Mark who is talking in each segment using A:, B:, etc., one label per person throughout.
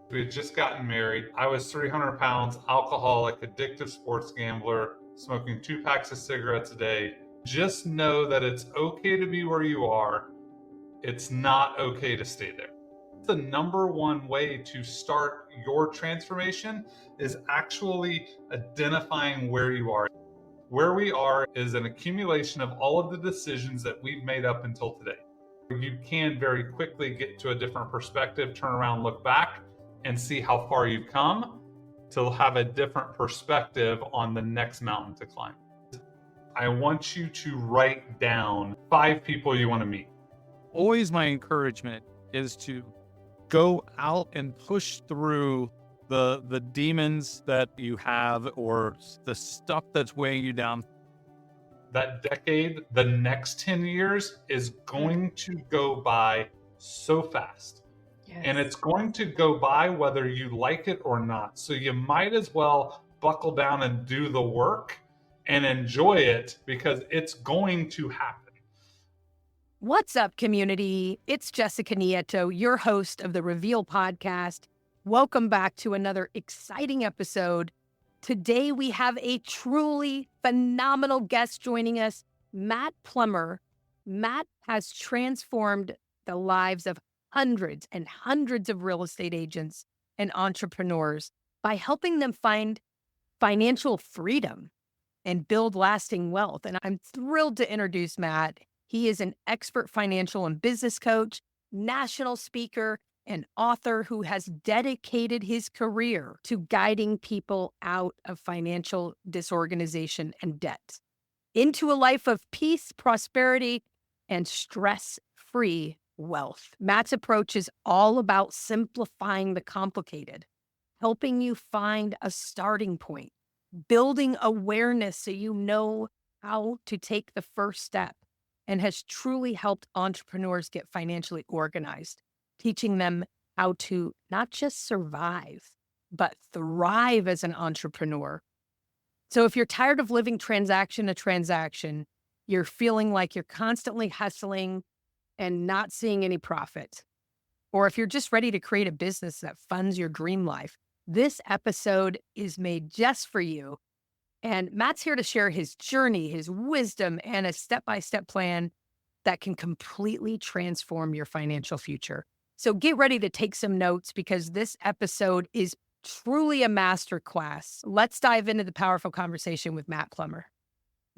A: We had just gotten married. I was 300 pounds, alcoholic, addictive sports gambler, smoking 2 packs of cigarettes a day. Just know that it's okay to be where you are. It's not okay to stay there. The number one way to start your transformation is actually identifying where you are. Where we are is an accumulation of all of the decisions that we've made up until today. You can very quickly get to a different perspective, turn around, look back, and see how far you've come to have a different perspective on the next mountain to climb. I want you to write down 5 people you want to meet.
B: Always my encouragement is to go out and push through the demons that you have or the stuff that's weighing you down.
A: That decade, the next 10 years is going to go by so fast. Yes. And it's going to go by whether you like it or not. So you might as well buckle down and do the work and enjoy it because it's going to happen.
C: What's up, community? It's Jessica Nieto, your host of the Reveal podcast. Welcome back to another exciting episode. Today, we have a truly phenomenal guest joining us, Matt Plumer. Matt has transformed the lives of hundreds and hundreds of real estate agents and entrepreneurs by helping them find financial freedom and build lasting wealth. And I'm thrilled to introduce Matt. He is an expert financial and business coach, national speaker, and author who has dedicated his career to guiding people out of financial disorganization and debt into a life of peace, prosperity, and stress-free wealth. Matt's approach is all about simplifying the complicated, helping you find a starting point, building awareness so you know how to take the first step, and has truly helped entrepreneurs get financially organized, teaching them how to not just survive, but thrive as an entrepreneur. So if you're tired of living transaction to transaction, you're feeling like you're constantly hustling and not seeing any profit, or if you're just ready to create a business that funds your dream life, this episode is made just for you. And Matt's here to share his journey, his wisdom, and a step-by-step plan that can completely transform your financial future. So get ready to take some notes because this episode is truly a masterclass. Let's dive into the powerful conversation with Matt Plumer.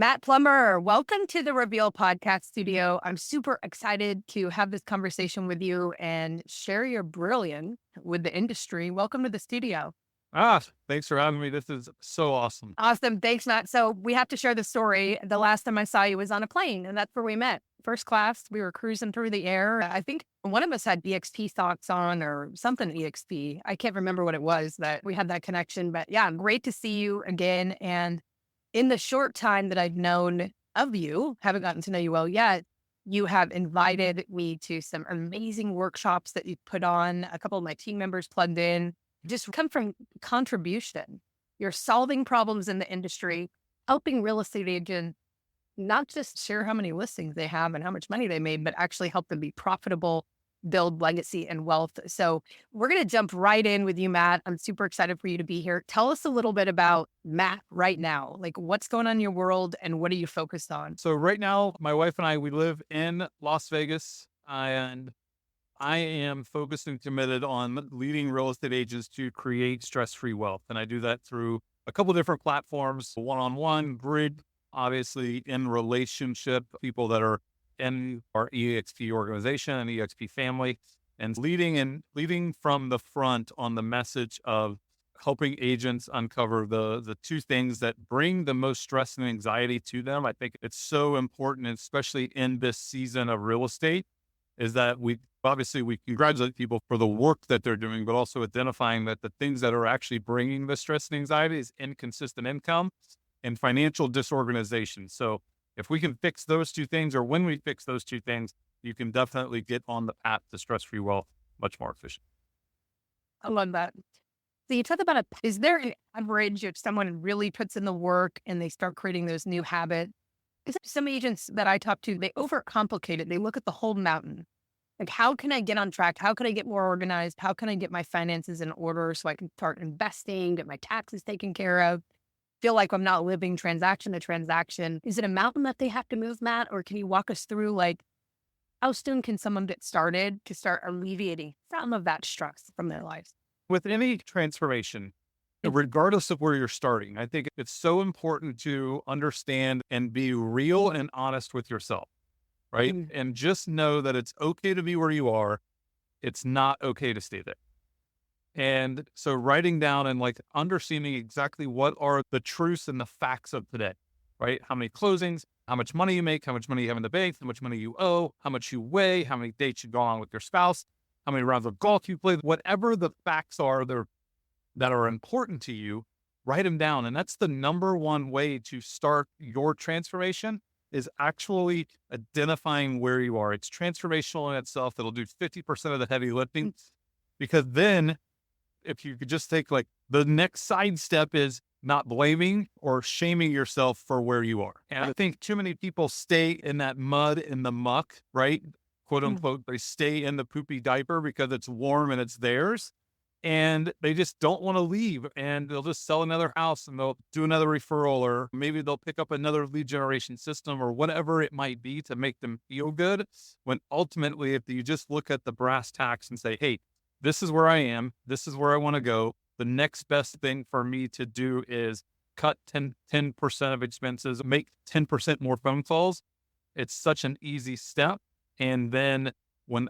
C: Matt Plumer, welcome to the Reveal podcast studio. I'm super excited to have this conversation with you and share your brilliance with the industry. Welcome to the studio.
B: Thanks for having me. This is so awesome.
C: Awesome. Thanks, Matt. So we have to share the story. The last time I saw you was on a plane, and that's where we met. First class, we were cruising through the air. I think one of us had EXP socks on or something EXP. I can't remember what it was that we had that connection. But yeah, great to see you again. And in the short time that I've known of you, haven't gotten to know you well yet, you have invited me to some amazing workshops that you've put on. A couple of my team members plugged in. Just come from contribution. You're solving problems in the industry, helping real estate agents not just share how many listings they have and how much money they made, but actually help them be profitable, build legacy and wealth. So we're going to jump right in with you, Matt. I'm super excited for you to be here. Tell us a little bit about Matt right now. Like what's going on in your world and what are you focused on?
B: So right now, my wife and I, we live in Las Vegas, and I am focused and committed on leading real estate agents to create stress-free wealth. And I do that through a couple of different platforms, one-on-one, grid, obviously in relationship, people that are in our EXP organization and EXP family, and leading from the front on the message of helping agents uncover the two things that bring the most stress and anxiety to them. I think it's so important, especially in this season of real estate, is that we congratulate people for the work that they're doing, but also identifying that the things that are actually bringing the stress and anxiety is inconsistent income and financial disorganization. So if we can fix those two things, or when we fix those two things, you can definitely get on the path to stress-free wealth much more efficient.
C: I love that. So you talk about is there an average if someone really puts in the work and they start creating those new habits? Some agents that I talk to, they overcomplicate it. They look at the whole mountain. Like, how can I get on track? How can I get more organized? How can I get my finances in order so I can start investing, get my taxes taken care of? Feel like I'm not living transaction to transaction. Is it a mountain that they have to move, Matt? Or can you walk us through, like, how soon can someone get started to start alleviating some of that stress from their lives?
B: With any transformation, regardless of where you're starting, I think it's so important to understand and be real and honest with yourself, right?
C: Mm.
B: And just know that it's okay to be where you are. It's not okay to stay there. And so writing down and like understanding exactly what are the truths and the facts of today, right? How many closings, how much money you make, how much money you have in the bank, how much money you owe, how much you weigh, how many dates you go on with your spouse, how many rounds of golf you played, whatever the facts are that are important to you, write them down. And that's the number one way to start your transformation is actually identifying where you are. It's transformational in itself. It'll do 50% of the heavy lifting because then if you could just take like the next side step is not blaming or shaming yourself for where you are. And I think too many people stay in that mud in the muck, right? Quote unquote, they stay in the poopy diaper because it's warm and it's theirs. And they just don't want to leave and they'll just sell another house and they'll do another referral or maybe they'll pick up another lead generation system or whatever it might be to make them feel good. When ultimately, if you just look at the brass tacks and say, hey, this is where I am, this is where I want to go. The next best thing for me to do is cut 10% of expenses, make 10% more phone calls. It's such an easy step. And then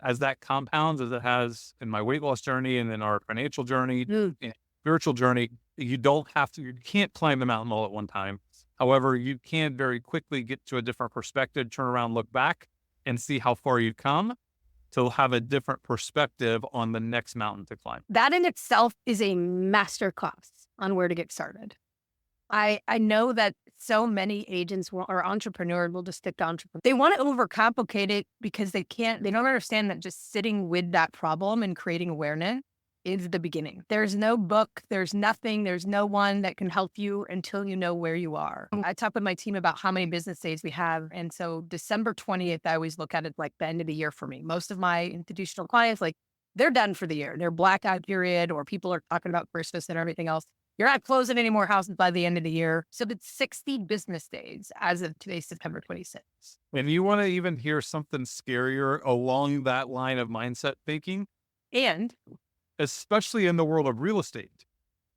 B: as that compounds, as it has in my weight loss journey and in our financial journey, and spiritual journey, you can't climb the mountain all at one time. However, you can very quickly get to a different perspective, turn around, look back and see how far you've come to have a different perspective on the next mountain to climb.
C: That in itself is a masterclass on where to get started. I know that so many agents or entrepreneurs will just stick to entrepreneur. They want to overcomplicate it because they don't understand that just sitting with that problem and creating awareness is the beginning. There's no book, there's nothing, there's no one that can help you until you know where you are. I talk with my team about how many business days we have. And so December 20th, I always look at it like the end of the year for me. Most of my institutional clients, like they're done for the year. They're blackout period or people are talking about Christmas and everything else. You're not closing any more houses by the end of the year. So it's 60 business days as of today, September 26th.
B: And you want to even hear something scarier along that line of mindset thinking?
C: And
B: especially in the world of real estate,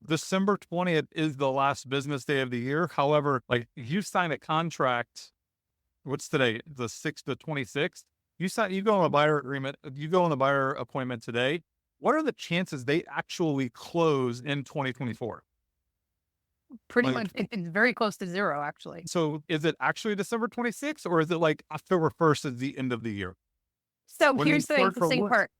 B: December 20th is the last business day of the year. However, like you sign a contract, what's today? The 6th to 26th. You go on a buyer agreement, you go on a buyer appointment today. What are the chances they actually close in 2024?
C: Pretty much, it's very close to zero, actually.
B: So is it actually December 26th or is it like October 1st is the end of the year?
C: So here's the interesting part.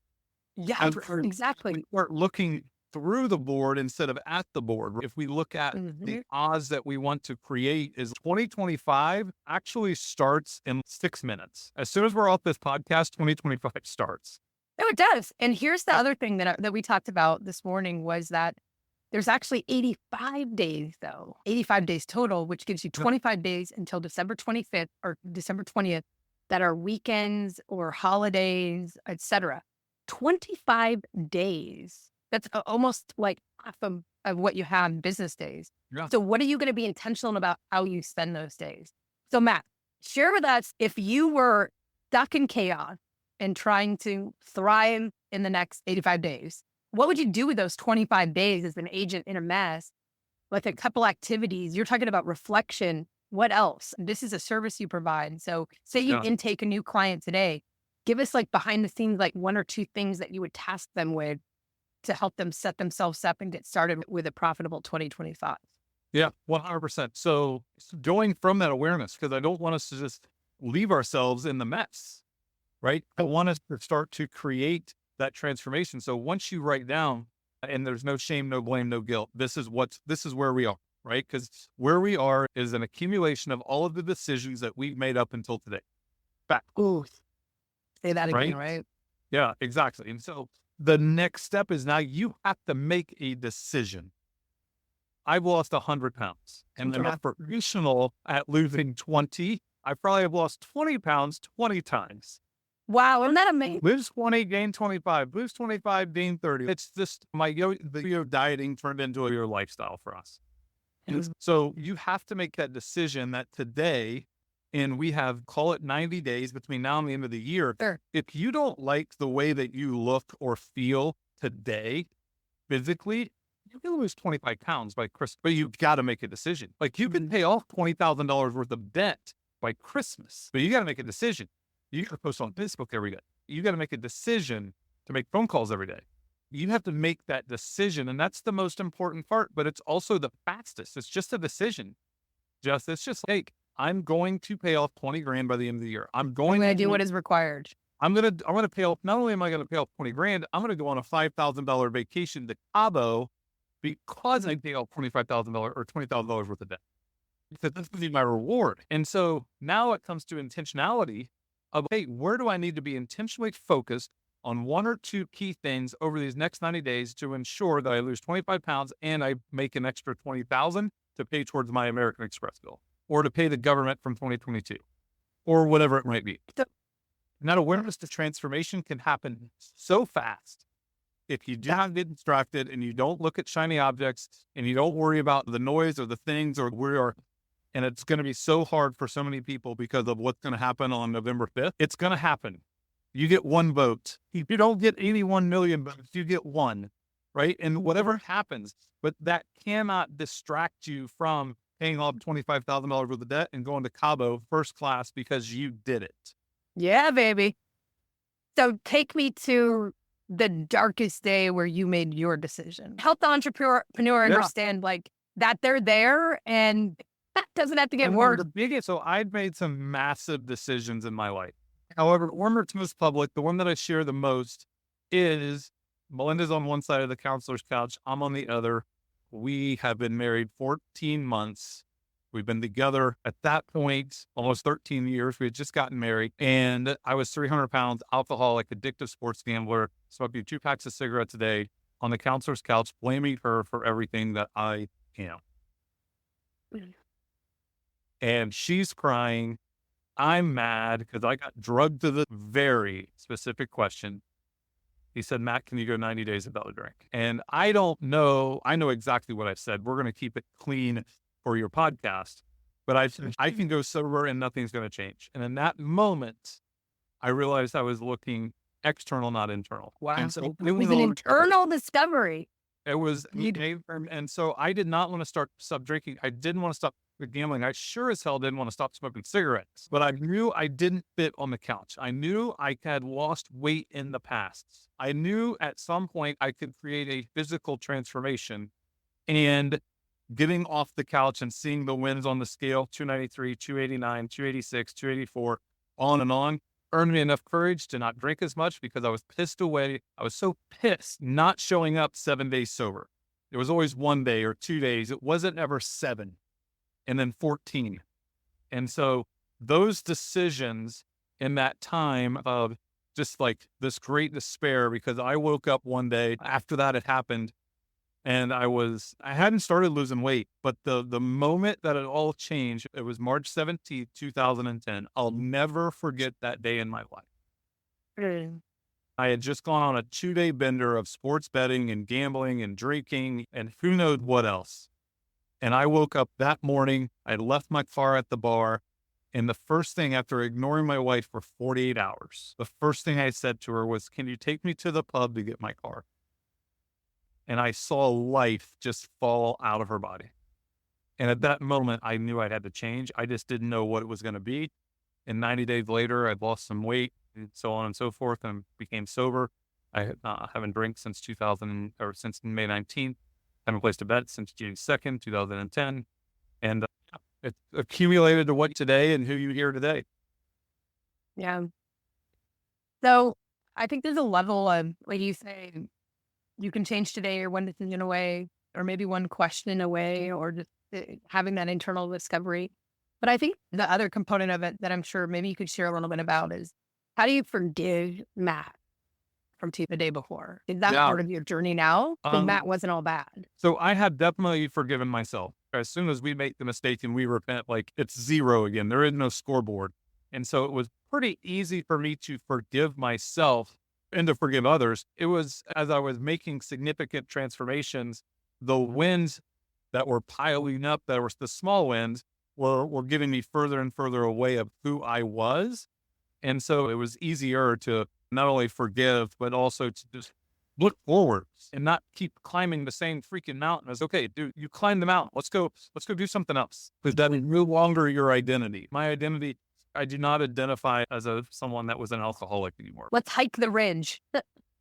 C: Yeah, exactly.
B: We're looking through the board instead of at the board. If we look at the odds that we want to create is 2025 actually starts in 6 minutes. As soon as we're off this podcast, 2025 starts.
C: No, it does. And here's the other thing that we talked about this morning was that there's actually 85 days, though, 85 days total, which gives you 25 days until December 25th or December 20th that are weekends or holidays, etc. 25 days. That's almost like half of what you have in business days. Yeah. So what are you going to be intentional about how you spend those days? So Matt, share with us if you were stuck in chaos and trying to thrive in the next 85 days, what would you do with those 25 days as an agent in a mess? Like a couple activities, you're talking about reflection. What else? This is a service you provide. So say you intake a new client today, give us like behind the scenes, like 1 or 2 things that you would task them with to help them set themselves up and get started with a profitable 2025.
B: Yeah, 100%. So going from that awareness, because I don't want us to just leave ourselves in the mess, right? I want us to start to create that transformation. So once you write down, and there's no shame, no blame, no guilt, this is where we are, right? Because where we are is an accumulation of all of the decisions that we've made up until today. Back.
C: Ooh. Say that again, right?
B: Yeah, exactly. And so the next step is now you have to make a decision. I've lost 100 pounds and I'm a professional at losing 20. I probably have lost 20 pounds 20 times.
C: Wow, isn't that amazing?
B: Lose 20, gain 25. Lose 25, gain 30. It's just the dieting turned into your lifestyle for us. And so you have to make that decision that today, and we have, call it 90 days between now and the end of the year.
C: Sure.
B: If you don't like the way that you look or feel today, physically, you can lose 25 pounds by Christmas, but you've got to make a decision. Like you can pay off $20,000 worth of debt by Christmas, but you got to make a decision. You got to post on Facebook every day. You got to make a decision to make phone calls every day. You have to make that decision. And that's the most important part, but it's also the fastest. It's just a decision. It's just like, I'm going to pay off 20 grand by the end of the year. I'm going
C: to do what is required.
B: I'm going to pay off. Not only am I going to pay off 20 grand, I'm going to go on a $5,000 vacation to Cabo because I pay off $25,000 or $20,000 worth of debt. Because that's going to be my reward. And so now it comes to intentionality of, hey, where do I need to be intentionally focused on one or two key things over these next 90 days to ensure that I lose 25 pounds and I make an extra 20,000 to pay towards my American Express bill or to pay the government from 2022 or whatever it might be. So, that awareness to transformation can happen so fast if you don't get distracted and you don't look at shiny objects and you don't worry about the noise or the things or where you are. And it's going to be so hard for so many people because of what's going to happen on November 5th. It's going to happen. You get one vote. You don't get 81 million votes. You get one, right? And whatever happens, but that cannot distract you from paying off $25,000 worth of debt and going to Cabo first class because you did it.
C: Yeah, baby. So take me to the darkest day where you made your decision. Help the entrepreneur understand like that they're there and that doesn't have to get worse.
B: So I'd made some massive decisions in my life. However, the one that's most public, the one that I share the most is Melinda's on one side of the counselor's couch. I'm on the other. We have been married 14 months. We've been together at that point, almost 13 years. We had just gotten married and I was 300 pounds, alcoholic, addictive sports gambler, smoking 2 packs of cigarettes a day on the counselor's couch, blaming her for everything that I am. And she's crying. I'm mad because I got drugged to the very specific question. He said, Matt, can you go 90 days without a drink? And I don't know. I know exactly what I said. We're going to keep it clean for your podcast, but I can go sober and nothing's going to change. And in that moment, I realized I was looking external, not internal.
C: Wow.
B: And so
C: it was an internal discovery.
B: It was, and so I did not want to stop drinking. I didn't want to stop gambling. I sure as hell didn't want to stop smoking cigarettes, but I knew I didn't fit on the couch. I knew I had lost weight in the past. I knew at some point I could create a physical transformation, and getting off the couch and seeing the wins on the scale, 293, 289, 286, 284, on and on, earned me enough courage to not drink as much because I was pissed away. I was so pissed not showing up 7 days sober. It was always 1 day or 2 days. It wasn't ever 7 and then 14. And so those decisions in that time of just like this great despair, because I woke up one day after that had happened and I hadn't started losing weight, but the moment that it all changed, it was March 17th, 2010. I'll never forget that day in my life. I had just gone on a 2-day bender of sports betting and gambling and drinking and who knows what else. And I woke up that morning, I left my car at the bar. And the first thing, after ignoring my wife for 48 hours, the first thing I said to her was, can you take me to the pub to get my car? And I saw life just fall out of her body. And at that moment, I knew I had to change. I just didn't know what it was going to be. And 90 days later, I'd lost some weight and so on and so forth and became sober. I haven't drank since since May 19th. Haven't placed a bet since June 2nd, 2010. And it accumulated to what today and who you hear today.
C: Yeah. So I think there's a level of, like you say, you can change today or one decision away, or maybe one question away, or just having that internal discovery. But I think the other component of it that I'm sure maybe you could share a little bit about is, how do you forgive Matt from the day before? Is that part of your journey now? Because Matt wasn't all bad.
B: So I have definitely forgiven myself. As soon as we make the mistake and we repent, like it's zero again. There is no scoreboard. And so it was pretty easy for me to forgive myself and to forgive others. It was as I was making significant transformations, the wins that were piling up, that were the small wins, were getting me further and further away of who I was. And so it was easier to not only forgive, but also to just look forward and not keep climbing the same freaking mountain. As okay, dude, you climbed the mountain. Let's go do something else. Because that is no longer your identity. My identity, I do not identify as someone that was an alcoholic anymore.
C: Let's hike the ridge.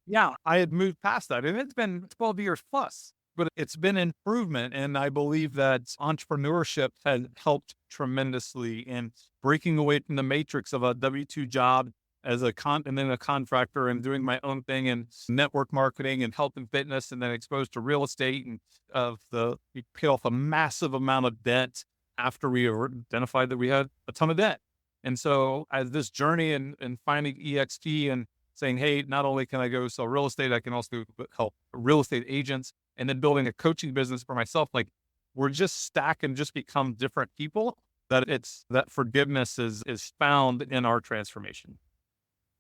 B: Yeah, I had moved past that, and it's been 12 years plus, but it's been improvement. And I believe that entrepreneurship has helped tremendously in breaking away from the matrix of a W-2 job as and then a contractor, and doing my own thing in network marketing and health and fitness, and then exposed to real estate, and we paid off a massive amount of debt after we identified that we had a ton of debt. And so as this journey and finding EXP and saying, hey, not only can I go sell real estate, I can also help real estate agents, and then building a coaching business for myself. Like, we're just stack and just become different people, that forgiveness is found in our transformation.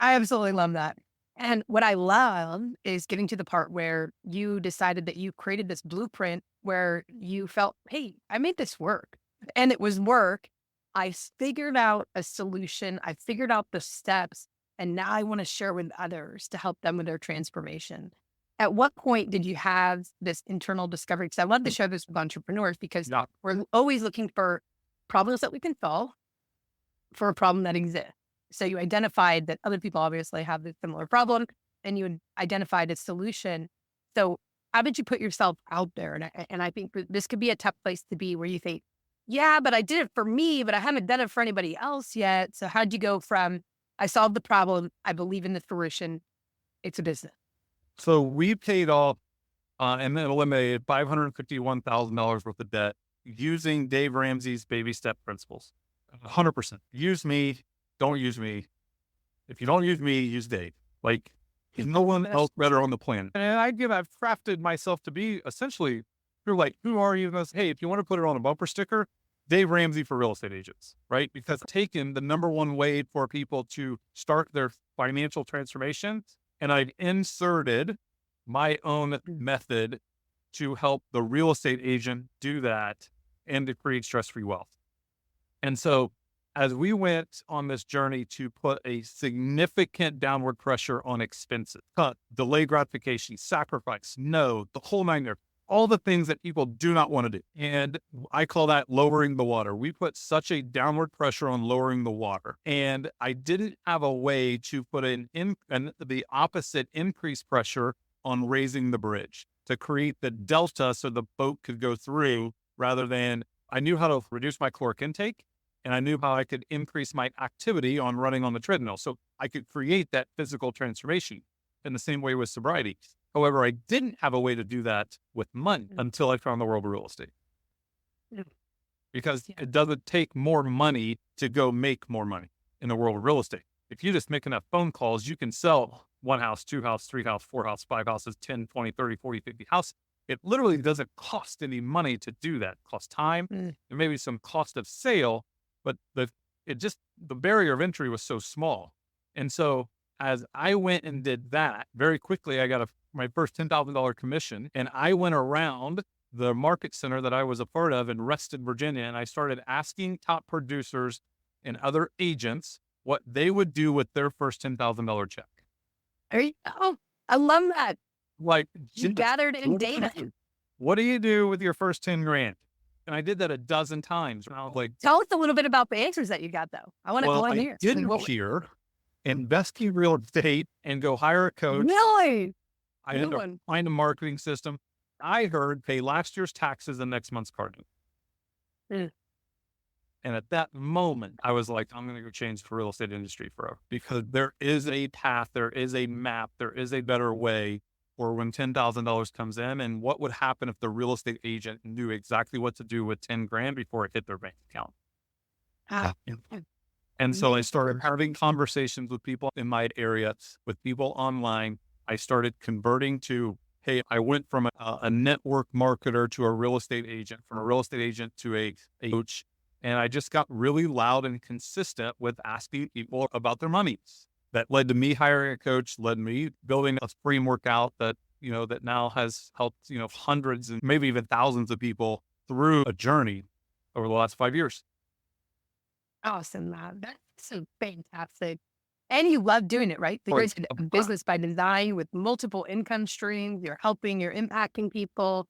C: I absolutely love that. And what I love is getting to the part where you decided that you created this blueprint where you felt, hey, I made this work, and it was work. I figured out a solution. I figured out the steps, and now I want to share with others to help them with their transformation. At what point did you have this internal discovery? Because I love to share this with entrepreneurs, because we're always looking for problems that we can solve for a problem that exists. So you identified that other people obviously have this similar problem, and you identified a solution. So how did you put yourself out there? And I think this could be a tough place to be, where you think, yeah, but I did it for me, but I haven't done it for anybody else yet. So how'd you go from, I solved the problem, I believe in the solution, it's a business?
B: So we paid off and then eliminated $551,000 worth of debt using Dave Ramsey's baby step principles. 100%. Use me. Don't use me. If you don't use me, use Dave. Like, there's no one else better on the planet. And I've crafted myself to be essentially, you're like, who are you? Hey, if you want to put it on a bumper sticker, Dave Ramsey for real estate agents, right? Because I've taken the number one way for people to start their financial transformation, and I've inserted my own method to help the real estate agent do that and to create stress-free wealth. And so as we went on this journey to put a significant downward pressure on expenses, cut, delay gratification, sacrifice, no, the whole nine yards, all the things that people do not want to do. And I call that lowering the water. We put such a downward pressure on lowering the water. And I didn't have a way to put the opposite increased pressure on raising the bridge to create the delta so the boat could go through, rather than I knew how to reduce my caloric intake, and I knew how I could increase my activity on running on the treadmill. So I could create that physical transformation in the same way with sobriety. However, I didn't have a way to do that with money until I found the world of real estate. Because it doesn't take more money to go make more money in the world of real estate. If you just make enough phone calls, you can sell 1 house, 2 house, 3 house, 4 house, 5 houses, 10, 20, 30, 40, 50 houses. It literally doesn't cost any money to do that. It costs time and maybe some cost of sale, but the barrier of entry was so small. And so as I went and did that, very quickly, I got my first $10,000 commission, and I went around the market center that I was a part of in Reston, Virginia, and I started asking top producers and other agents what they would do with their first $10,000 check.
C: Oh, I love that.
B: Like,
C: you gathered in data.
B: What do you do with your first 10 grand? And I did that a dozen times. And I was like,
C: tell us a little bit about the answers that you got, though. I want to hear.
B: I didn't hear invest in real estate and go hire a coach.
C: Really?
B: I ended up find a marketing system. I heard pay last year's taxes and next month's car note. And at that moment, I was like, I'm going to go change the real estate industry forever, because there is a path, there is a map, there is a better way for when $10,000 comes in. And what would happen if the real estate agent knew exactly what to do with 10 grand before it hit their bank account? And so I started having conversations with people in my area, with people online. I started converting to, hey, I went from a network marketer to a real estate agent, from a real estate agent to a coach. And I just got really loud and consistent with asking people about their money. That led to me hiring a coach, led me building a framework out that, that now has helped, hundreds and maybe even thousands of people through a journey over the last 5 years.
C: Awesome, man. That's so fantastic. And you love doing it, right? Because it's a business by design with multiple income streams. You're helping, you're impacting people.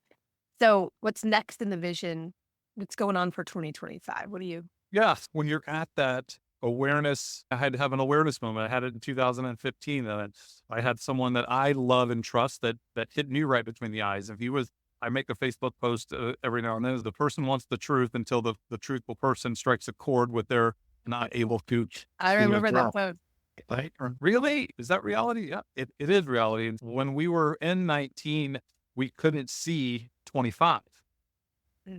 C: So what's next in the vision? What's going on for 2025? What do you?
B: Yes. When you're at that awareness, I had to have an awareness moment. I had it in 2015. And I had someone that I love and trust that hit me right between the eyes. I make a Facebook post every now and then. The person wants the truth until the truthful person strikes a chord with their not able to.
C: I remember that post.
B: Right? Really? Is that reality? Yeah, it is reality. And when we were in 19, we couldn't see 25.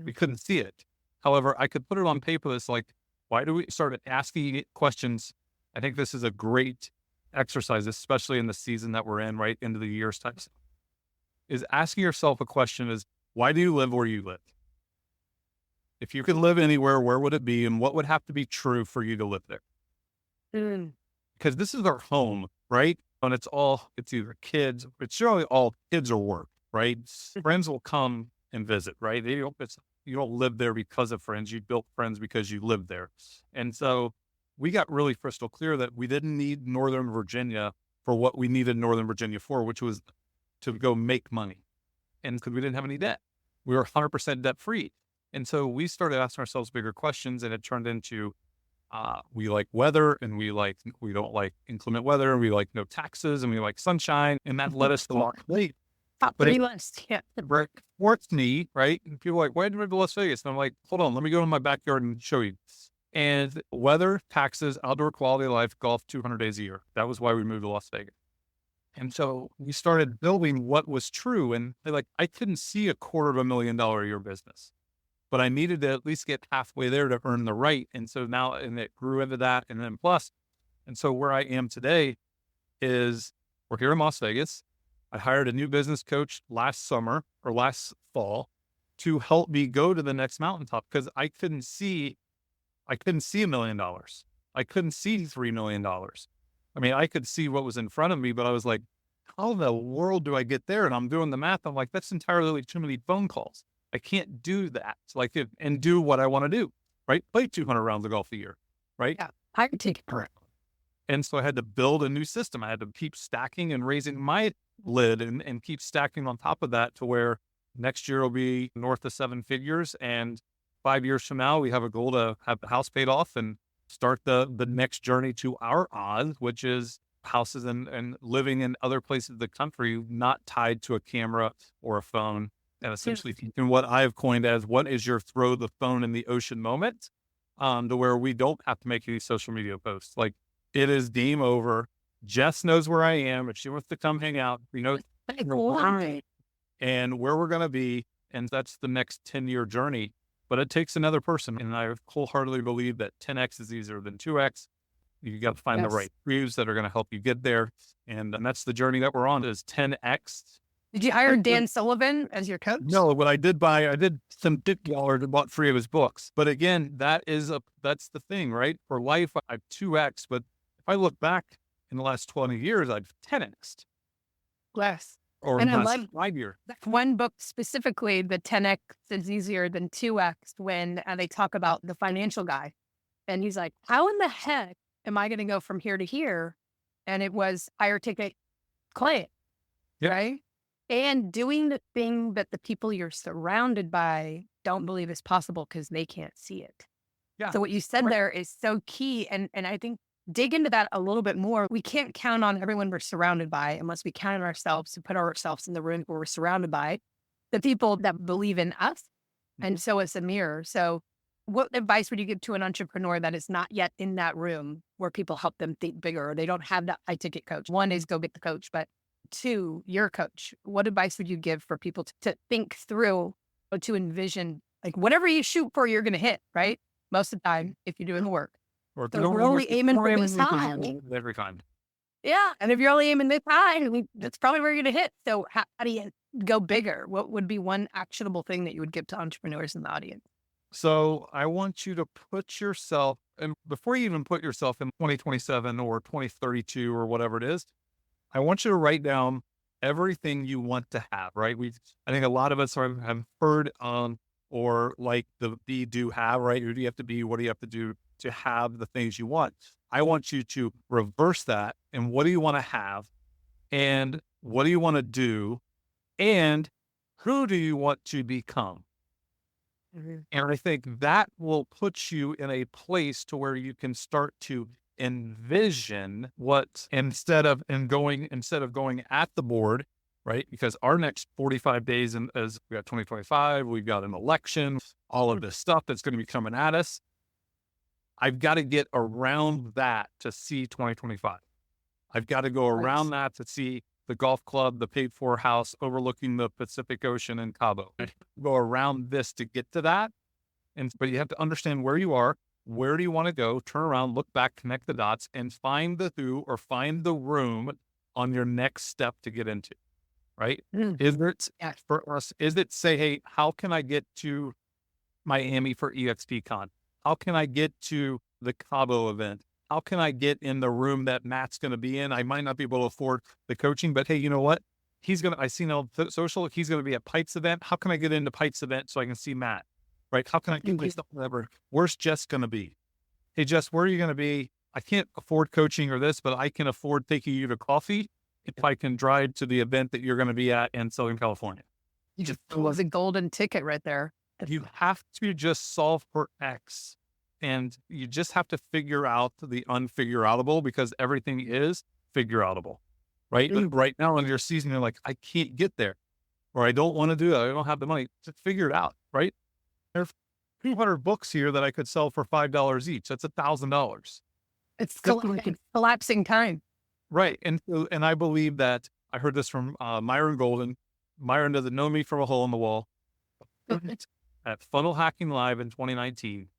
B: We couldn't see it. However, I could put it on paper. It's like, why do we start asking questions? I think this is a great exercise, especially in the season that we're in, right into the year's time. Is asking yourself a question is, why do you live where you live? If you could live anywhere, where would it be? And what would have to be true for you to live there? Because this is our home, right? And it's either kids, it's generally all kids or work, right? Friends will come and visit, right? You don't live there because of friends. You built friends because you lived there. And so we got really crystal clear that we didn't need Northern Virginia for what we needed Northern Virginia for, which was to go make money. And because we didn't have any debt, we were 100% debt free. And so we started asking ourselves bigger questions, and it turned into, we like weather, and we don't like inclement weather, and we like no taxes, and we like sunshine. And that led us to Las Vegas.
C: Top 3 list. Yeah.
B: Sports knee, right? And people are like, why did we move to Las Vegas? And I'm like, hold on, let me go to my backyard and show you. And weather, taxes, outdoor quality of life, golf 200 days a year. That was why we moved to Las Vegas. And so we started building what was true. And I couldn't see $250,000 a year business, but I needed to at least get halfway there to earn the right. And so now, and it grew into that and then plus. And so where I am today is we're here in Las Vegas. I hired a new business coach last fall to help me go to the next mountaintop because I couldn't see $1 million. I couldn't see $3 million. I mean, I could see what was in front of me, but I was like, how in the world do I get there? And I'm doing the math. I'm like, that's entirely too many phone calls. I can't do that. And do what I want to do, right? Play 200 rounds of golf a year, right?
C: Yeah, I can take it. Correct.
B: And so I had to build a new system. I had to keep stacking and raising my lid and keep stacking on top of that to where next year will be north of 7 figures. And 5 years from now, we have a goal to have the house paid off and start the next journey to our Oz, which is houses and living in other places of the country, not tied to a camera or a phone. And essentially, and what I've coined as what is your throw the phone in the ocean moment, to where we don't have to make any social media posts. Like, it is game over. Jess knows where I am. If she wants to come hang out, we know and where we're going to be. And that's the next 10-year journey. But it takes another person. And I wholeheartedly believe that 10X is easier than 2X. You got to find the right crews that are going to help you get there. And that's the journey that we're on is 10X.
C: Did you hire Dan Sullivan as your coach?
B: No, what I did I did some $50 and bought 3 of his books. But again, that's the thing, right? For life, I've 2X. But if I look back in the last 20 years, I've 10X'd.
C: Yes.
B: Or in the last 5 years.
C: One book specifically, the 10X is easier than 2X, when they talk about the financial guy. And he's like, how in the heck am I going to go from here to here? And it was higher ticket client, right? And doing the thing that the people you're surrounded by don't believe is possible because they can't see it. Yeah. So what you said there is so key. And I think dig into that a little bit more. We can't count on everyone we're surrounded by unless we count on ourselves to put ourselves in the room where we're surrounded by the people that believe in us. And so it's a mirror. So what advice would you give to an entrepreneur that is not yet in that room where people help them think bigger, or they don't have that high ticket coach? One is go get the coach, but 2, your coach. What advice would you give for people to think through or to envision, like whatever you shoot for, you're going to hit, right? Most of the time, if you're doing the work.
B: Or
C: so we're only aiming for this high.
B: Every time.
C: Yeah. And if you're only aiming this high, that's probably where you're going to hit. So how do you go bigger? What would be one actionable thing that you would give to entrepreneurs in the audience?
B: So I want you to put yourself, and before you even put yourself in 2027 or 2032 or whatever it is, I want you to write down everything you want to have, right? I think a lot of us have heard or like the be, do, have, right? Who do you have to be? What do you have to do to have the things you want? I want you to reverse that. And what do you want to have? And what do you want to do? And who do you want to become? And I think that will put you in a place to where you can start to envision what instead of going at the board, right? Because our next 45 days as we got 2025, we've got an election, all of this stuff that's going to be coming at us. I've got to get around that to see 2025. I've got to go around that to see the golf club, the paid for house overlooking the Pacific Ocean in Cabo. Go around this to get to that. But you have to understand where you are. Where do you want to go? Turn around, look back, connect the dots, and find the who or find the room on your next step to get into, right? Is it for us? Is it say, hey, how can I get to Miami for EXPCon? How can I get to the Cabo event? How can I get in the room that Matt's going to be in? I might not be able to afford the coaching, but hey, you know what? I seen on social, he's going to be at Pite's event. How can I get into Pite's event so I can see Matt? Right? How can I get my stuff? Whatever. Where's Jess going to be? Hey, Jess, where are you going to be? I can't afford coaching or this, but I can afford taking you to coffee if I can drive to the event that you're going to be at in Southern California.
C: You just was a golden ticket right there.
B: You have to just solve for X. And you just have to figure out the unfigureoutable because everything is figureoutable, right? But right now in your season, you're like, I can't get there, or I don't want to do that. I don't have the money to figure it out, right? There's 200 books here that I could sell for $5 each. That's $1,000.
C: It's collapsing time.
B: Right. And I believe that I heard this from Myron Golden. Myron doesn't know me from a hole in the wall. At Funnel Hacking Live in 2019,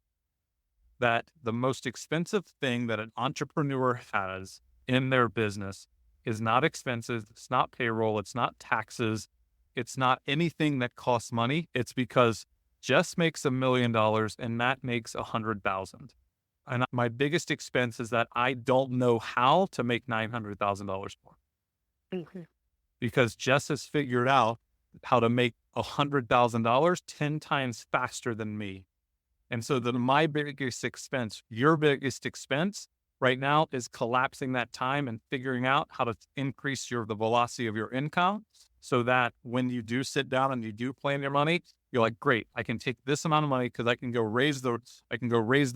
B: that the most expensive thing that an entrepreneur has in their business is not expenses. It's not payroll. It's not taxes. It's not anything that costs money. It's because Jess makes $1 million and Matt makes 100,000. And my biggest expense is that I don't know how to make $900,000 more. Because Jess has figured out how to make $100,000 10 times faster than me. And so my biggest expense, your biggest expense right now is collapsing that time and figuring out how to increase the velocity of your income so that when you do sit down and you do plan your money, you're like, great, I can take this amount of money because I can go raise the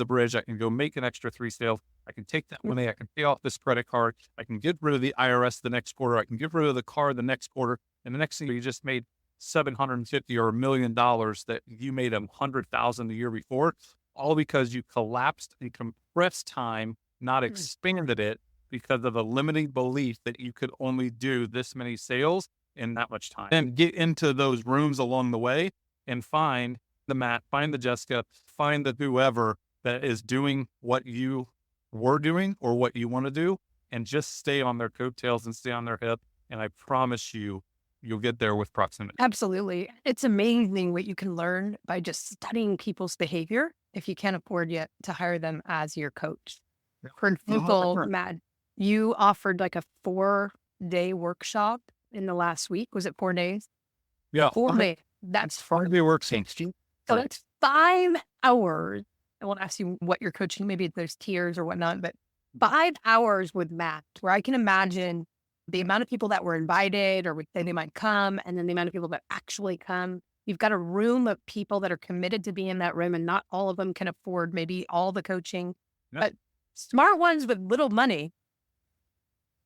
B: bridge. I can go make an extra 3 sales. I can take that money. I can pay off this credit card. I can get rid of the IRS the next quarter. I can get rid of the car the next quarter. And the next thing you just made $750 or $1 million that you made $100,000 the year before, all because you collapsed and compressed time, not expanded it because of a limiting belief that you could only do this many sales in that much time. And get into those rooms along the way and find the Matt, find the Jessica, find the whoever that is doing what you were doing or what you want to do, and just stay on their coattails and stay on their hip. And I promise you'll get there with proximity.
C: Absolutely. It's amazing what you can learn by just studying people's behavior if you can't afford yet to hire them as your coach. For example, Matt, you offered like a 4-day workshop in the last week. Was it 4 days?
B: Yeah.
C: 4 days. That's
B: 4-day workshop.
C: So that's 5 hours. I won't ask you what you're coaching. Maybe there's tiers or whatnot, but 5 hours with Matt, where I can imagine the amount of people that were invited or would say they might come, and then the amount of people that actually come. You've got a room of people that are committed to be in that room, and not all of them can afford maybe all the coaching, but smart ones with little money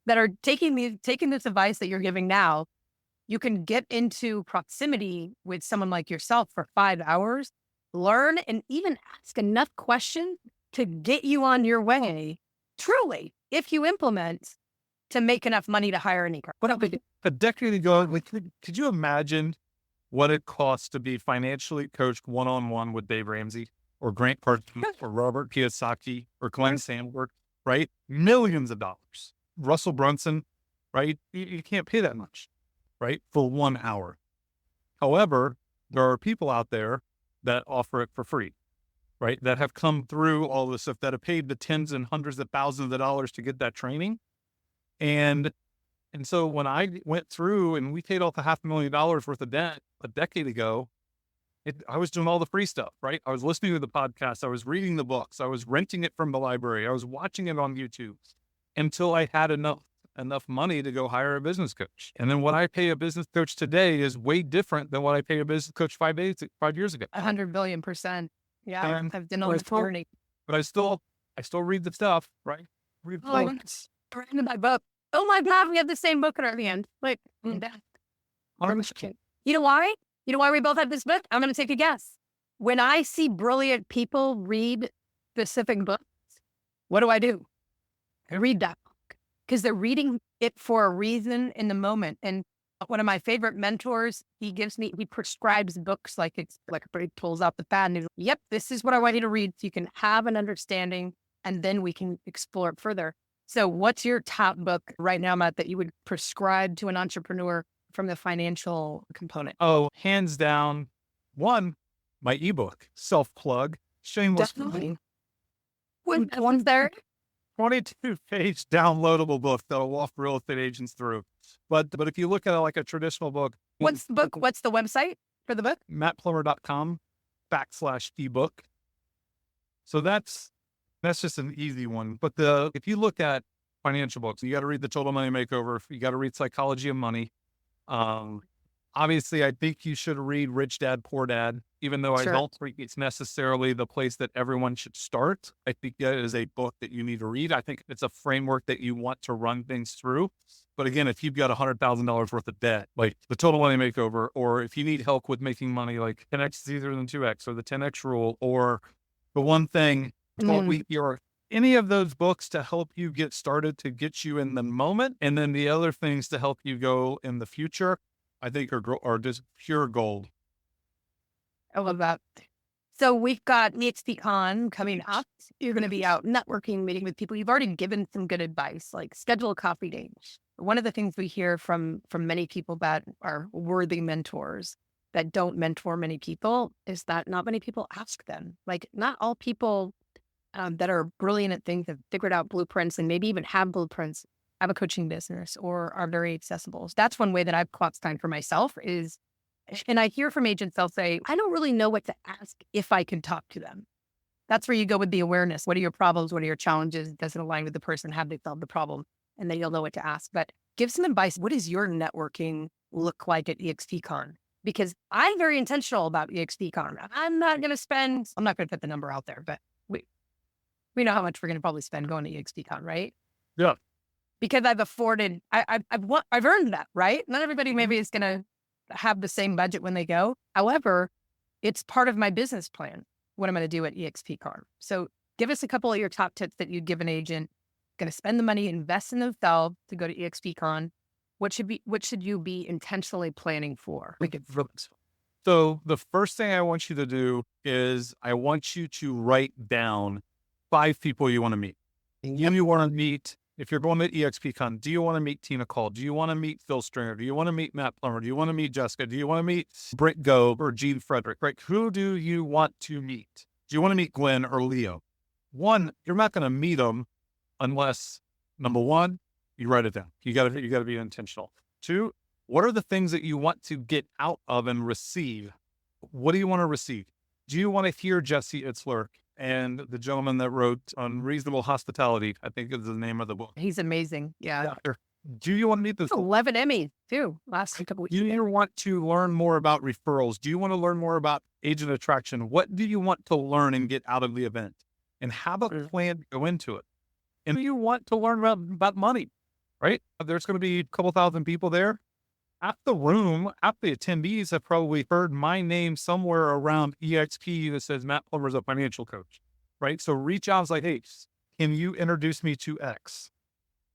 C: that are taking this advice that you're giving now. You can get into proximity with someone like yourself for 5 hours, learn, and even ask enough questions to get you on your way, truly, if you implement, to make enough money to hire any car.
B: What a decade ago, could you imagine what it costs to be financially coached one-on-one with Dave Ramsey or Grant Cardone or Robert Kiyosaki or Glenn Sandberg, right? Millions of dollars. Russell Brunson, right? You can't pay that much, right? For 1 hour. However, there are people out there that offer it for free. right, that have come through all this stuff, that have paid the tens and hundreds of thousands of dollars to get that training. And so when I went through and we paid off $500,000 worth of debt a decade ago, I was doing all the free stuff, right? I was listening to the podcast. I was reading the books. I was renting it from the library. I was watching it on YouTube until I had enough money to go hire a business coach. And then what I pay a business coach today is way different than what I pay a business coach 5 years ago.
C: 100 billion%. Yeah.
B: And
C: I've been on this journey.
B: But I still read the stuff, right? Read
C: Oh, I'm reading my book. Oh my God, we have the same book in our hand. Like, that. You know why? You know why we both have this book? I'm going to take a guess. When I see brilliant people read specific books, what do? I read that book because they're reading it for a reason in the moment. And one of my favorite mentors, he prescribes books like it's like he pulls out the pad and he's like, yep, this is what I want you to read so you can have an understanding and then we can explore it further. So what's your top book right now, Matt, that you would prescribe to an entrepreneur from the financial component?
B: Oh, hands down. One, my ebook, self-plug, shameless.
C: Definitely. One's there.
B: 22-page downloadable book that'll walk real estate agents through. But if you look at it like a traditional book.
C: What's the book? What's the website for the book?
B: mattplumer.com/ebook. So that's just an easy one. But if you look at financial books, you got to read The Total Money Makeover. You got to read Psychology of Money. Obviously, I think you should read Rich Dad, Poor Dad, even though
C: Sure.
B: I don't think it's necessarily the place that everyone should start. I think that is a book that you need to read. I think it's a framework that you want to run things through. But again, if you've got $100,000 worth of debt, like The Total Money Makeover, or if you need help with making money, like 10X is easier than 2X, or the 10X rule, or The One Thing, 12 Week Year, any of those books to help you get started, to get you in the moment, and then the other things to help you go in the future, I think are just pure gold.
C: I love that. So we've got EXPCon coming up. You're going to be out networking, meeting with people. You've already given some good advice, like schedule a coffee date. One of the things we hear from many people that are worthy mentors that don't mentor many people is that not many people ask them. Like, not all people that are brilliant at things have figured out blueprints and maybe even have blueprints, have a coaching business, or are very accessible. So that's one way that I've clocked time for myself is, and I hear from agents, they'll say, I don't really know what to ask if I can talk to them. That's where you go with the awareness. What are your problems? What are your challenges? Does it align with the person? Have they solved the problem? And then you'll know what to ask. But give some advice. What does your networking look like at EXPCon? Because I'm very intentional about EXPCon. I'm not going to put the number out there, but we know how much we're going to probably spend going to EXPCon, right?
B: Yeah.
C: Because I've earned that, right? Not everybody maybe is going to have the same budget when they go. However, it's part of my business plan, what I'm going to do at EXPCon. So give us a couple of your top tips that you'd give an agent going to spend the money, invest in themselves to go to EXPCon. What should you be intentionally planning for?
B: So the first thing I want you to do is I want you to write down 5 people you want to meet. You want to meet, if you're going to EXPCon, do you want to meet Tina Cole? Do you want to meet Phil Stringer? Do you want to meet Matt Plumer? Do you want to meet Jessica? Do you want to meet Britt Gove or Gene Frederick? Right? Who do you want to meet? Do you want to meet Glenn or Leo? One, you're not going to meet them unless, number one, you write it down. You got to be intentional. 2, what are the things that you want to get out of and receive? What do you want to receive? Do you want to hear Jesse Itzler and the gentleman that wrote Unreasonable Hospitality? I think is the name of the book.
C: He's amazing. Yeah.
B: Do you want to meet this?
C: 11 Emmys too. Last couple weeks.
B: Do you want to learn more about referrals? Do you want to learn more about agent attraction? What do you want to learn and get out of the event? And have a plan to go into it. And do you want to learn about money? Right? There's going to be a couple thousand people there. Half the attendees have probably heard my name somewhere around EXP that says Matt Plumer is a financial coach, right? So reach out and say, hey, can you introduce me to X,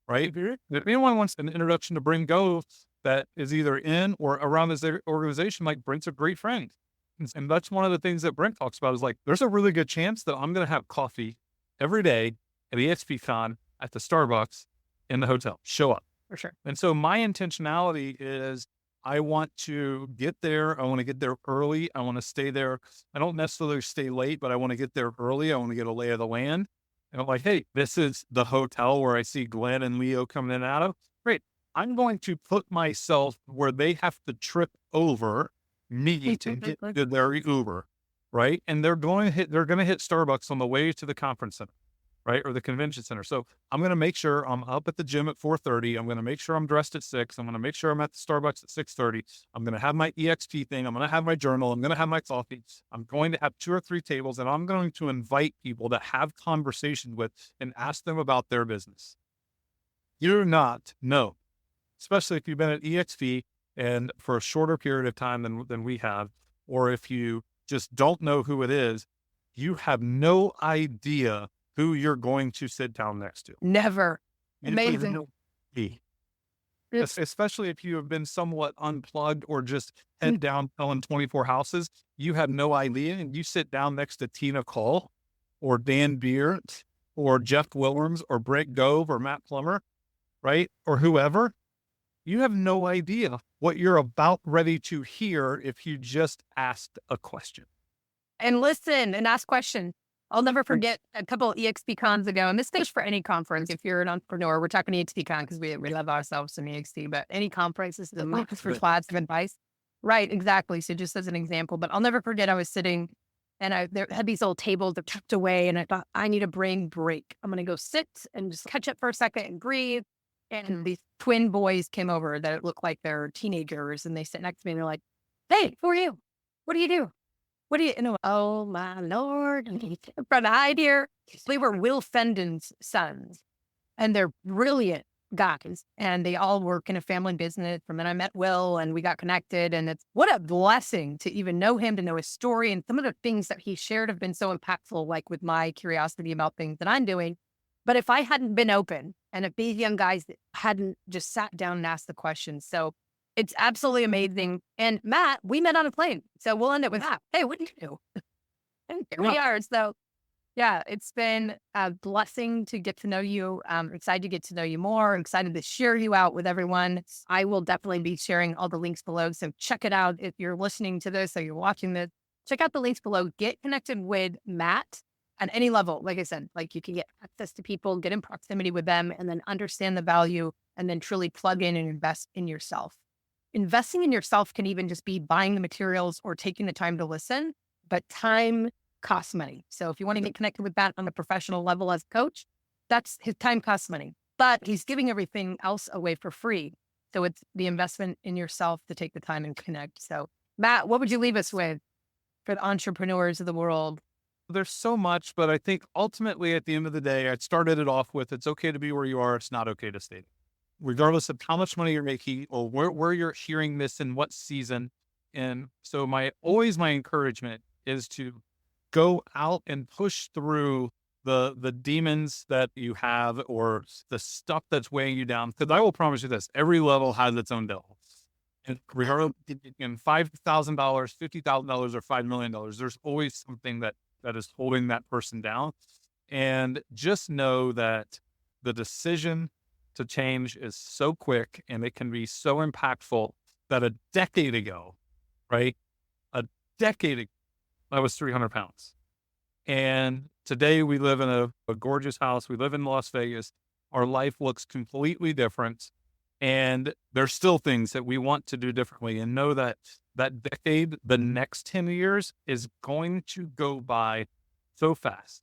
B: right? If anyone wants an introduction to Brent Gove that is either in or around this organization, like Brent's a great friend. And that's one of the things that Brent talks about is like, there's a really good chance that I'm going to have coffee every day at EXPCon at the Starbucks in the hotel. Show up.
C: For sure.
B: And so my intentionality is I want to get there. I want to get there early. I want to stay there. I don't necessarily stay late, but I want to get there early. I want to get a lay of the land. And I'm like, hey, this is the hotel where I see Glenn and Leo coming in and out of. Great. I'm going to put myself where they have to trip over me to get to their Uber, right? And they're going to hit Starbucks on the way to the conference center, right? Or the convention center. So I'm going to make sure I'm up at the gym at 4:30. I'm going to make sure I'm dressed at 6. I'm going to make sure I'm at the Starbucks at 6:30. I'm going to have my EXP thing. I'm going to have my journal. I'm going to have my coffee. I'm going to have 2 or 3 tables, and I'm going to invite people to have conversations with and ask them about their business. You do not know, especially if you've been at EXP and for a shorter period of time than we have, or if you just don't know who it is, you have no idea who you're going to sit down next to.
C: Never.
B: You
C: Amazing.
B: don't know. Especially if you have been somewhat unplugged or just head down telling 24 houses, you have no idea. And you sit down next to Tina Cole or Dan Beard or Jeff Williams or Brett Gove or Matt Plumer, right? Or whoever. You have no idea what you're about ready to hear if you just asked a question.
C: And listen and ask questions. I'll never forget a couple of EXP cons ago, and this goes for any conference. If you're an entrepreneur, we're talking EXP con because we love ourselves some EXP, but any conference, this is the last for lots of advice. Right, exactly. So just as an example, but I'll never forget I was sitting and there had these old tables that tucked away, and I thought, I need a brain break. I'm going to go sit and just catch up for a second and breathe. And these twin boys came over that looked like they're teenagers, and they sit next to me and they're like, hey, who are you? What do you do? What do you know? Oh, my Lord. From hide here. They were Will Fenden's sons, and they're brilliant guys, and they all work in a family business. And then I met Will, and we got connected, and it's what a blessing to even know him, to know his story. And some of the things that he shared have been so impactful, like with my curiosity about things that I'm doing. But if I hadn't been open, and if these young guys hadn't just sat down and asked the questions. So it's absolutely amazing. And Matt, we met on a plane. So we'll end it with that. Hey, what do you do? And here we are. So yeah, it's been a blessing to get to know you. I'm excited to get to know you more. I'm excited to share you out with everyone. I will definitely be sharing all the links below. So check it out. If you're listening to this or you're watching this, check out the links below. Get connected with Matt at any level. Like I said, like you can get access to people, get in proximity with them, and then understand the value, and then truly plug in and invest in yourself. Investing in yourself can even just be buying the materials or taking the time to listen, but time costs money. So if you want to get connected with Matt on a professional level as a coach, that's his time costs money, but he's giving everything else away for free. So it's the investment in yourself to take the time and connect. So Matt, what would you leave us with for the entrepreneurs of the world?
B: There's so much, but I think ultimately at the end of the day, I started it off with, it's okay to be where you are. It's not okay to stay there. Regardless of how much money you're making or where you're hearing this in what season. And so my encouragement is to go out and push through the demons that you have or the stuff that's weighing you down. Because I will promise you this, every level has its own devil. And regardless in $5,000, $50,000 or $5 million, there's always something that is holding that person down. And just know that the decision to change is so quick and it can be so impactful that a decade ago, right? A decade ago, I was 300 pounds. And today we live in a gorgeous house. We live in Las Vegas. Our life looks completely different. And there's still things that we want to do differently, and know that that decade, the next 10 years is going to go by so fast,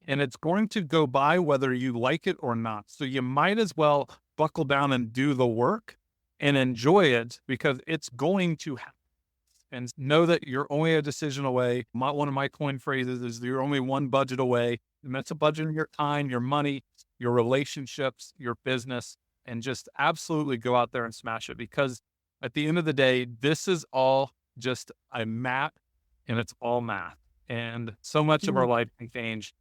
B: and it's going to go by whether you like it or not. So you might as well buckle down and do the work and enjoy it, because it's going to happen. And know that you're only a decision away. One of my coin phrases is you're only one budget away. And that's a budget of your time, your money, your relationships, your business, and just absolutely go out there and smash it. Because at the end of the day, this is all just a map, and it's all math. And so much of our life can change.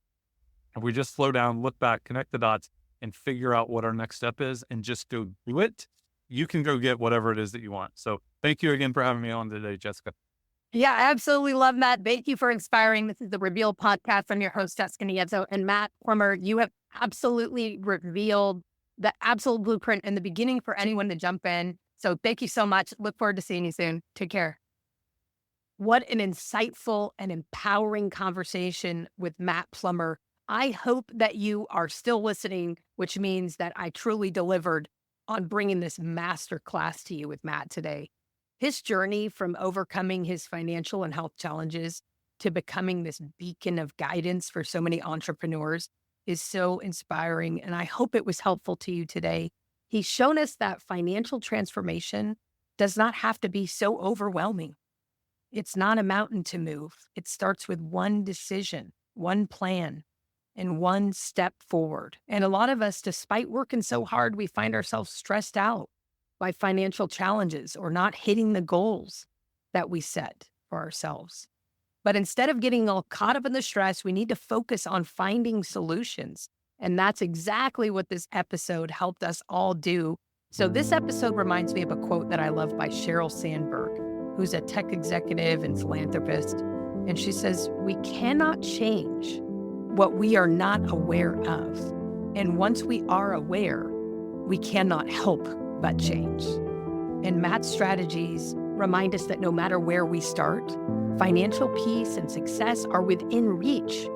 B: If we just slow down, look back, connect the dots, and figure out what our next step is, and just go do it, you can go get whatever it is that you want. So thank you again for having me on today, Jessica.
C: Yeah, I absolutely love Matt. Thank you for inspiring. This is the Reveal podcast. I'm your host, Jessica Nieto. And Matt Plumer, you have absolutely revealed the absolute blueprint in the beginning for anyone to jump in. So thank you so much. Look forward to seeing you soon. Take care. What an insightful and empowering conversation with Matt Plumer. I hope that you are still listening, which means that I truly delivered on bringing this master class to you with Matt today. His journey from overcoming his financial and health challenges to becoming this beacon of guidance for so many entrepreneurs is so inspiring, and I hope it was helpful to you today. He's shown us that financial transformation does not have to be so overwhelming. It's not a mountain to move. It starts with one decision, one plan, and one step forward. And a lot of us, despite working so hard, we find ourselves stressed out by financial challenges or not hitting the goals that we set for ourselves. But instead of getting all caught up in the stress, we need to focus on finding solutions. And that's exactly what this episode helped us all do. So this episode reminds me of a quote that I love by Sheryl Sandberg, who's a tech executive and philanthropist. And she says, "We cannot change what we are not aware of. And once we are aware, we cannot help but change." And Matt's strategies remind us that no matter where we start, financial peace and success are within reach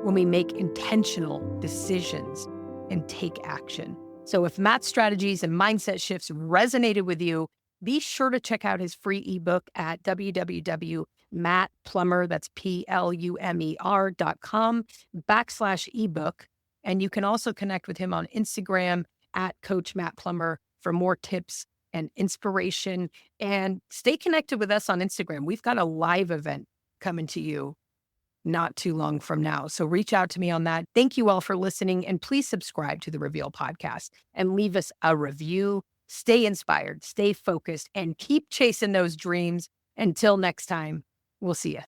C: when we make intentional decisions and take action. So if Matt's strategies and mindset shifts resonated with you, be sure to check out his free ebook at www.mattplumer, that's plumer.com/ebook. And you can also connect with him on Instagram at Coach Matt Plumer for more tips and inspiration. And stay connected with us on Instagram. We've got a live event coming to you not too long from now. So reach out to me on that. Thank you all for listening. And please subscribe to the Reveal podcast and leave us a review. Stay inspired, stay focused, and keep chasing those dreams. Until next time, we'll see you.